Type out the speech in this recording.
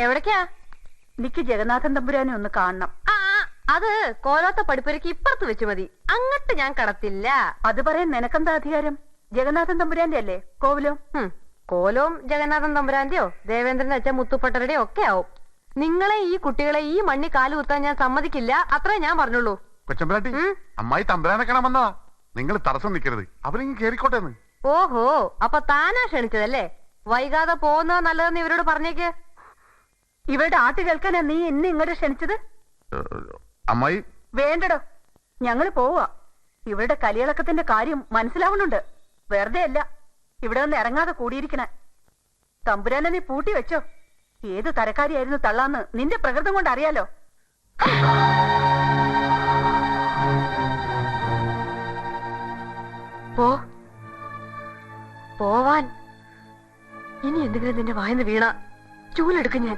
എവിടേക്കാ? എനിക്ക് ജഗന്നാഥൻ തമ്പുരാനെ ഒന്ന് കാണണം. അത് കോലോത്ത പടിപ്പുരക്ക് ഇപ്പുറത്ത് വെച്ച് മതി. അങ്ങട്ട് ഞാൻ കടത്തില്ല. അത് പറയാൻ നിനക്കെന്താ അധികാരം? ജഗന്നാഥൻ തമ്പുരാന്റെ അല്ലേ കോവിലോ? കോലവും ജഗന്നാഥൻ തമ്പുരാന്റെയോ ദേവേന്ദ്രൻ അച്ഛൻ മുത്തുപ്പട്ടരുടെയോ ഒക്കെ ആവും. നിങ്ങളെ ഈ കുട്ടികളെ ഈ മണ്ണി കാല് കുത്താൻ ഞാൻ സമ്മതിക്കില്ല. അത്രേ ഞാൻ പറഞ്ഞുള്ളൂ. കൊച്ചമ്പലാട്ടി, അമ്മായി തമ്പുരാനെ കാണാൻ വന്നതാ. നിങ്ങൾ തടസ്സം നിൽക്കരുത്, അവരിങ്ങ് കേറിക്കോട്ടെന്ന്. ഓഹോ, അപ്പൊ താനാ ക്ഷണിച്ചതല്ലേ? വൈകാതെ പോകുന്ന നല്ലതെന്ന് ഇവരോട് പറഞ്ഞേക്ക്. ഇവരുടെ ആട്ട് കേൾക്കാനാ നീ എന്നെ ഇങ്ങോട്ട് ക്ഷണിച്ചത്? അമ്മായി വേണ്ടടോ, ഞങ്ങള് പോവാ. ഇവരുടെ കലിയിളക്കത്തിന്റെ കാര്യം മനസ്സിലാവുന്നുണ്ട്. വെറുതെ അല്ല ഇവിടെ ഒന്ന് ഇറങ്ങാതെ കൂടിയിരിക്കണേ. തമ്പുരാനെ നീ പൂട്ടി വെച്ചോ. ഏത് തരക്കാരിയായിരുന്നു തള്ളാന്ന് നിന്റെ പ്രകൃതം കൊണ്ട് അറിയാലോ. പോവാൻ ഇനി എന്തെങ്കിലും നിന്റെ വായന്ന് വീണ ചൂലെടുക്കും ഞാൻ.